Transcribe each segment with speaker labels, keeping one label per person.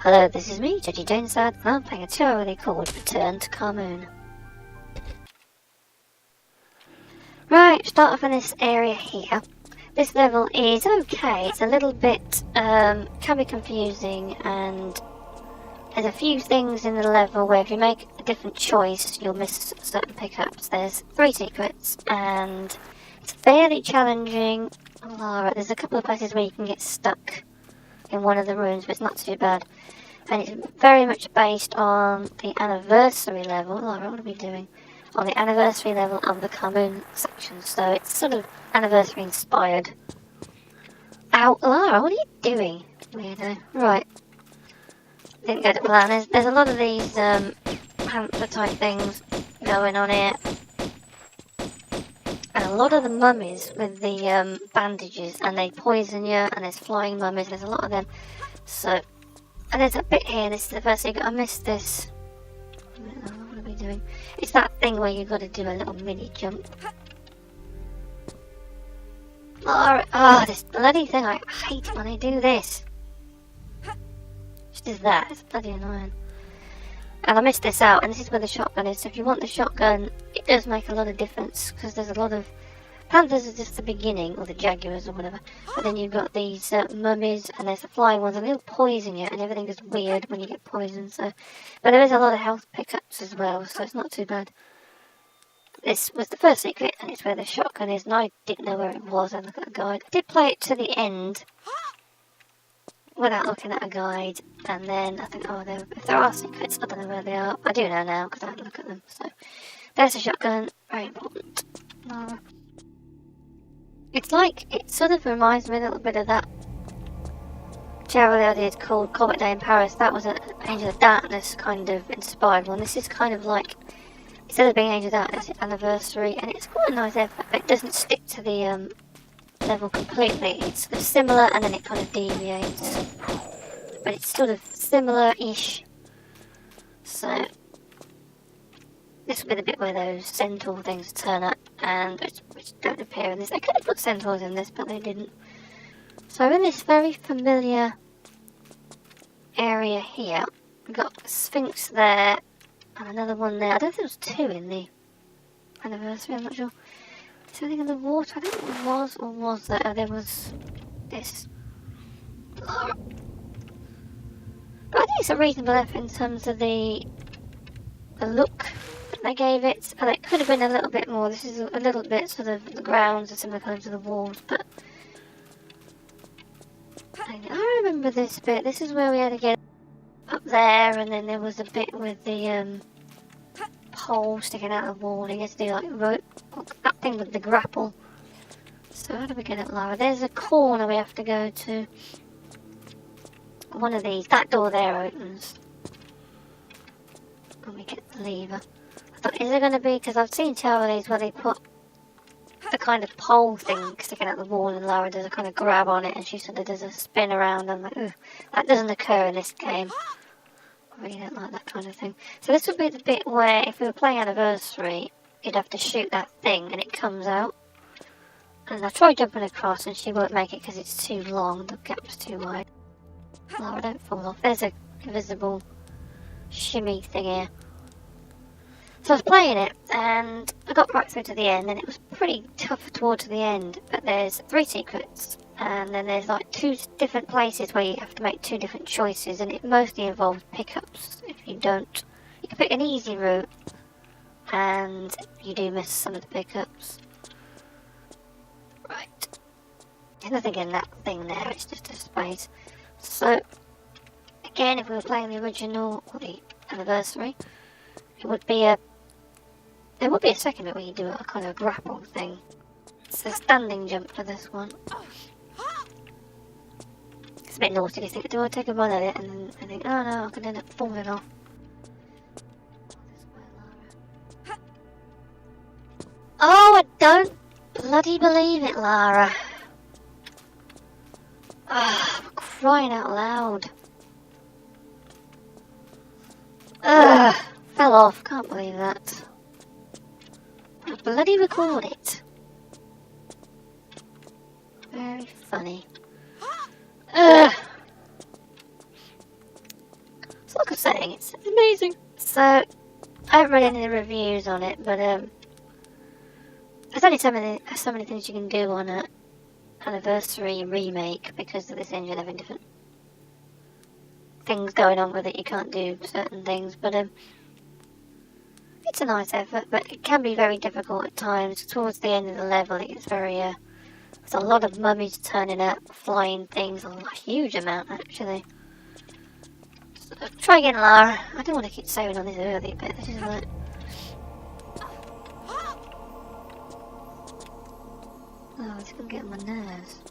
Speaker 1: Hello, this is me, Judgy Jonesad, and I'm playing a TRLE called Return to Khamoon. Right, start off in this area here. This level is okay, it's a little bit, can be confusing, and there's a few things in the level where if you make a different choice, you'll miss certain pickups. There's 3 secrets, and it's fairly challenging. Lara, there's a couple of places where you can get stuck in one of the rooms, but it's not too bad. And it's very much based on the anniversary level. Lara, what are we doing? On the anniversary level of the Khamoon section, so it's sort of anniversary inspired. Ow, Lara, what are you doing? Weirdo. Right. Didn't go to plan. There's a lot of these panther type things going on here. And a lot of the mummies with the bandages, and they poison you, and there's flying mummies, there's a lot of them. So, and there's a bit here, this is the first thing, I missed this. What are we doing? It's that thing where you've got to do a little mini jump. Oh, this bloody thing, I hate when they do this. Just does that, it's bloody annoying. And I missed this out, and this is where the shotgun is, so if you want the shotgun, it does make a lot of difference, because there's a lot of... Panthers are just the beginning, or the jaguars or whatever, but then you've got these mummies, and there's the flying ones, and they'll poison you, and everything is weird when you get poisoned, so... But there is a lot of health pickups as well, so it's not too bad. This was the first secret, and it's where the shotgun is, and I didn't know where it was. I looked at a guide. I did play it to the end, without looking at a guide, and then I think, oh, if there are secrets, I don't know where they are. I do know now, because I had to look at them, so... There's a shotgun, very important. It's like, it sort of reminds me a little bit of that TRLE I did called Comet Day in Paris. That was an Angel of Darkness kind of inspired one. This is kind of like, instead of being Angel of Darkness, it's Anniversary, and it's quite a nice effort, but it doesn't stick to the level completely. It's sort of similar, and then it kind of deviates. But it's sort of similar-ish. So, this will be the bit where those centaur things turn up, and which don't appear in this. They could have put centaurs in this, but they didn't. So in this very familiar area here, we've got a Sphinx there, and another one there. I don't think there was 2 in the anniversary, I'm not sure. Is there anything in the water? I don't think there was, or was there? Oh, there was this. But I think it's a reasonable effort in terms of the look they gave it, and it could have been a little bit more. This is a little bit sort of the grounds are similar colours to the walls, but I remember this bit. This is where we had to get up there, and then there was a bit with the pole sticking out of the wall, and you had to do like rope, that thing with the grapple. So how do we get up, Lara? There's a corner we have to go to. One of these, that door there opens. And we get the lever. I thought, is there going to be, because I've seen TRLEs where they put the kind of pole thing sticking out the wall, and Lara does a kind of grab on it, and she sort of does a spin around. I'm like, ooh, that doesn't occur in this game. I really don't like that kind of thing. So this would be the bit where, if we were playing Anniversary, you'd have to shoot that thing, and it comes out. And I tried jumping across, and she won't make it because it's too long, the gap's too wide. Lara, don't fall off. There's a invisible shimmy thing here. So I was playing it, and I got right through to the end, and it was pretty tough towards the end, but there's 3 secrets, and then there's like 2 different places where you have to make 2 different choices, and it mostly involves pickups. If you don't, you can pick an easy route, and you do miss some of the pickups. Right. There's nothing in that thing there, it's just a space. So, again, if we were playing the original, or the anniversary, it would be a... There would be a second bit where you do a kind of grapple thing. It's a standing jump for this one. It's a bit naughty, you think, do I take a run at it? And then I think, oh no, I could end up falling off. Oh, I don't bloody believe it, Lara. I'm crying out loud. Ugh, fell off, can't believe that. I bloody record it. Very funny. So like I'm saying, it's amazing. So, I haven't read any reviews on it, but there's only so many things you can do on an anniversary remake because of this engine having different things going on with it. You can't do certain things, but it's a nice effort, but it can be very difficult at times. Towards the end of the level, it gets very there's a lot of mummies turning up, flying things, a huge amount actually. So, try again, Lara. I don't want to keep saving on this early bit. This is like... Oh, it's gonna get on my nerves.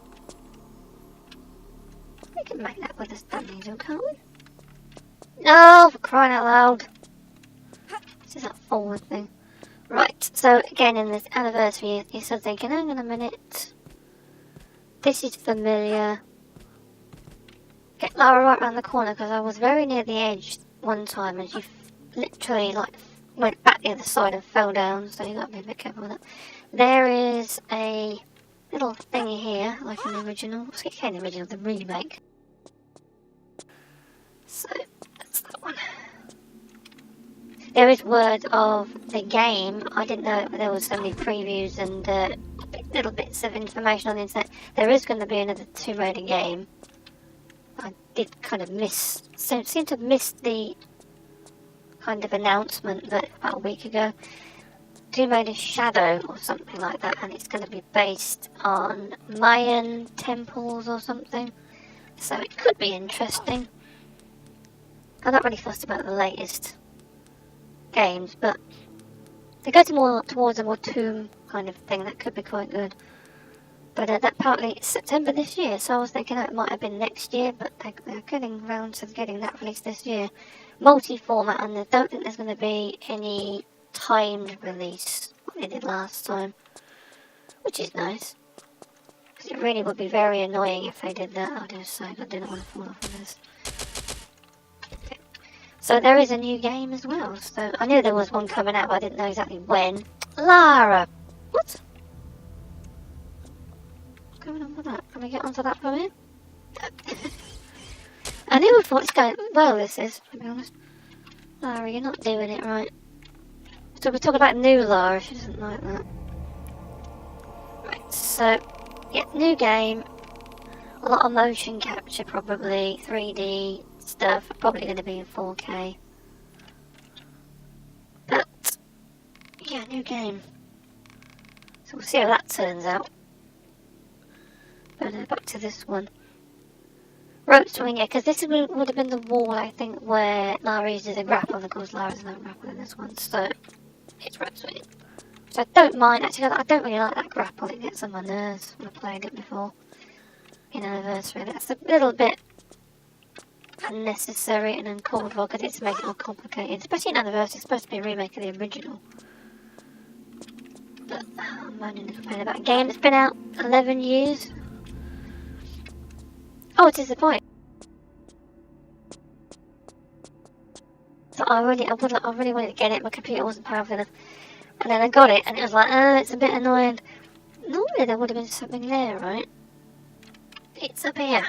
Speaker 1: We can make that with a stun needle, can't we? No, for crying out loud. This is that forward thing. Right, so again in this anniversary, you're sort of thinking, hang on a minute. This is familiar. Get Lara right around the corner, because I was very near the edge one time and she literally went back the other side and fell down, so you got to be a bit careful with that. There is a little thingy here, like in the original. Let's get the original, the remake. So, that's that one. There is word of the game. I didn't know there was so many previews and little bits of information on the internet. There is going to be another Tomb Raider game. I did kind of seem to have missed the kind of announcement that about a week ago. Tomb Raider Shadow or something like that, and it's going to be based on Mayan temples or something. So it could be interesting. I'm not really fussed about the latest games, but they go towards a more tomb kind of thing. That could be quite good. But that partly September this year, so I was thinking it might have been next year, but they're getting round to getting that released this year. Multi-format, and I don't think there's going to be any timed release like they did last time, which is nice. Because it really would be very annoying if they did that. I'll just say I didn't want to fall off of this. Okay. So there is a new game as well. So I knew there was one coming out, but I didn't know exactly when. Lara! What? What's going on with that? Can we get onto that from here? I never thought it's going well, this is, to be honest. Lara, you're not doing it right. So we're talking about new Lara, she doesn't like that. Right, so, yeah, new game. A lot of motion capture probably, 3D stuff, probably going to be in 4K. But, yeah, new game. So we'll see how that turns out. But back to this one. Rope swing, yeah, because this would have been the wall, I think, where Lara uses a grapple. Of course, Lara's not grapple in this one, so it's rope swinging. Which I don't mind, actually. I don't really like that grapple. It gets on my nerves when I played it before in Anniversary. That's a little bit unnecessary and uncalled for, because it's to make it more complicated. Especially in Anniversary, it's supposed to be a remake of the original. But I'm moaning and complaining about a game that's been out 11 years. Oh, it is the point. So I really wanted to get it. My computer wasn't powerful enough, and then I got it, and it was like, it's a bit annoying. Normally there would have been something there, right? It's up here.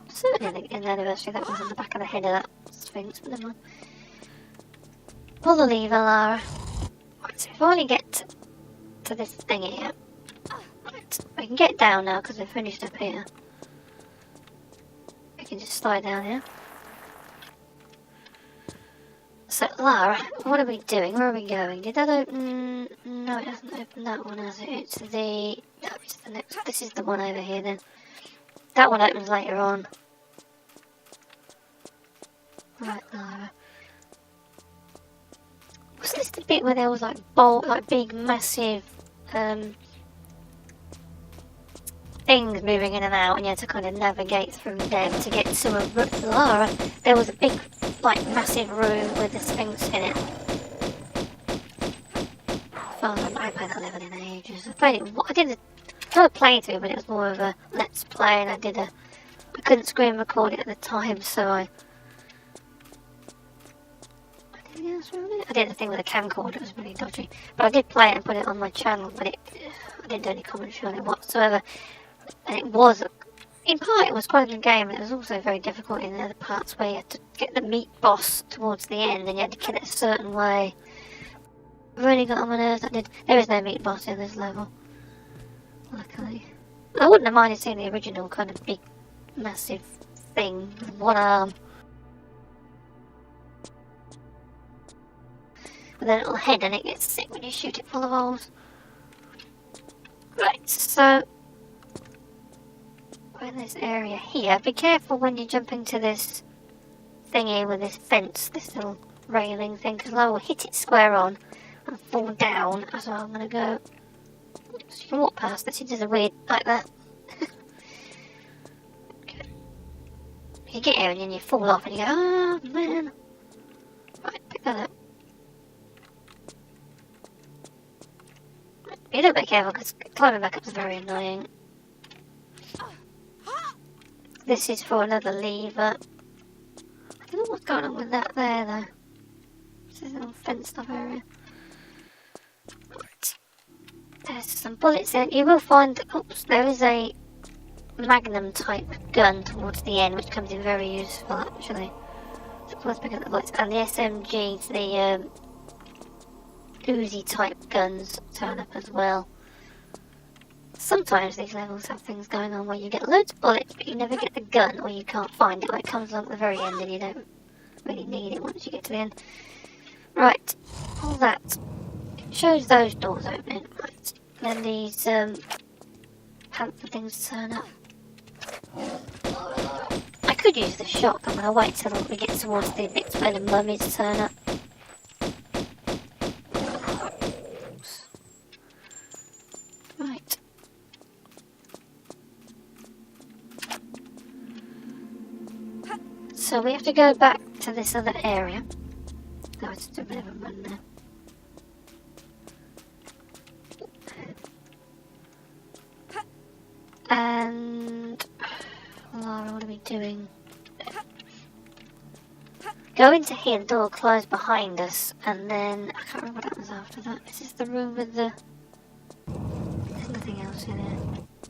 Speaker 1: Certainly in the Anniversary that was on the back of the head of that Sphinx, but never mind. Pull the lever, Lara. Right, so if I only get to this thing here. Right, we can get down now because we've finished up here. We can just slide down here. So, Lara, what are we doing? Where are we going? Did that open? No, it hasn't opened that one, has it? It's the... No, it's the next... This is the one over here, then. That one opens later on. Right, Lara. Was this the bit where there was, like, big, massive, things moving in and out, and you had to kind of navigate through them to get to a Lara? There was a big, like, massive room with the Sphinx in it. Oh, I played that level in ages. I did a playthrough, but it was more of a let's play, and I couldn't screen record it at the time, so I did a thing with a camcorder. It was really dodgy, but I did play it and put it on my channel, but I didn't do any commentary on it whatsoever. And it was in part it was quite a good game, but it was also very difficult in the other parts where you had to get the meat boss towards the end and you had to kill it a certain way. Really got on my nerves, that did. There is no meat boss in this level, luckily. I wouldn't have minded seeing the original kind of big, massive thing with one arm. With a little head and it gets sick when you shoot it full of holes. Right, so we're in this area here. Be careful when you jump into this thingy with this fence, this little railing thing, because I will hit it square on and fall down. That's where I'm going to go. So you can walk past this, it does a weird like that. Okay. You get here and then you fall off and you go, oh man. Right, pick that up. Be a little bit careful because climbing back up is very annoying. This is for another lever. I don't know what's going on with that there though. This is a little fenced off area. Right. There's some bullets in it. You will find, oops, there is a Magnum type gun towards the end which comes in very useful actually. So let's pick up the bullets. And the SMGs, the Uzi type guns turn up as well. Sometimes these levels have things going on where you get loads of bullets but you never get the gun or you can't find it, or it comes along at the very end and you don't really need it once you get to the end. Right, all that. It shows those doors opening. Right, then these panther things turn up. I could use the shotgun, but I'll wait till we get towards the bits where the mummies turn up. Right. So we have to go back to this other area. Oh, it's a bit of a run there. And Lara, what are we doing? Go into here, the door closed behind us, and then I can't remember what happens after that. Is this the room with the? There's nothing else in here.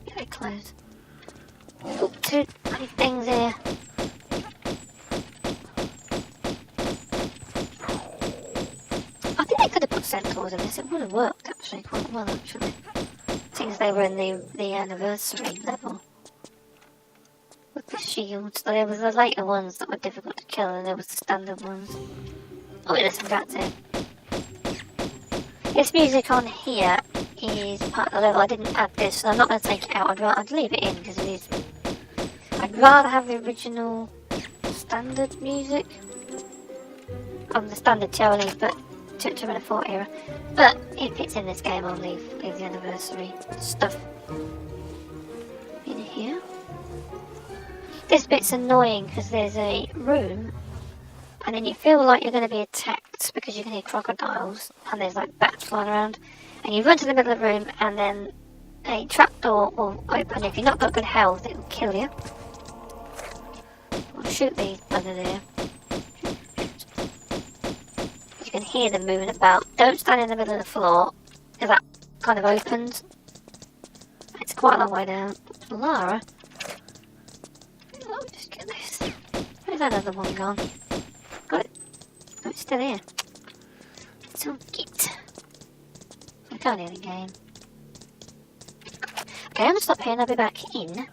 Speaker 1: Yeah, it closed. Oh, two bloody things here. I think they could have put centaurs in this. It would have worked actually quite well actually. Since they were in the anniversary level. With the shields. There was the later ones that were difficult to kill and there was the standard ones. Oh, there's some rats here. This music on here is part of the level. I didn't add this, so I'm not going to take it out. I'd leave it in because it is. I'd rather have the original standard music. The standard TRLE, but to run a 4 era. But if it's in this game, I'll leave the anniversary stuff in here. This bit's annoying because there's a room and then you feel like you're going to be attacked because you can hear crocodiles and there's like bats flying around, and you run to the middle of the room and then a trapdoor will open. If you've not got good health, it will kill you. I'll shoot these buggers here. You can hear them moving about. Don't stand in the middle of the floor because that kind of opens. It's quite a long way down. Lara. Let me just get this. Where's that other one gone? Got it. Oh, it's still here. It's all git. I can't hear the game. Okay, I'm gonna stop here and I'll be back in